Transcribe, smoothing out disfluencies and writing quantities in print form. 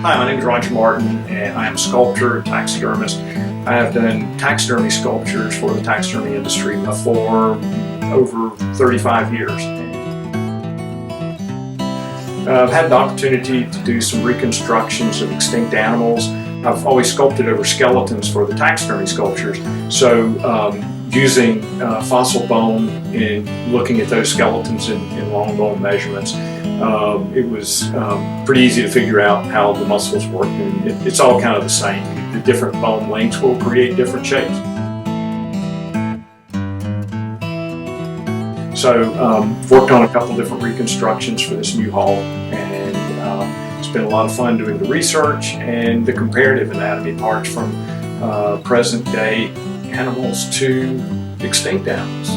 Hi, my name is Roger Martin, and I am a sculptor and taxidermist. I have done taxidermy sculptures for the taxidermy industry for over 35 years. I've had the opportunity to do some reconstructions of extinct animals. I've always sculpted over skeletons for the taxidermy sculptures, so using fossil bone and looking at those skeletons in long bone measurements, it was pretty easy to figure out how the muscles work, and it's all kind of the same. The different bone lengths will create different shapes. So worked on a couple different reconstructions for this new haul, and it's been a lot of fun doing the research and the comparative anatomy parts from present day animals to extinct animals.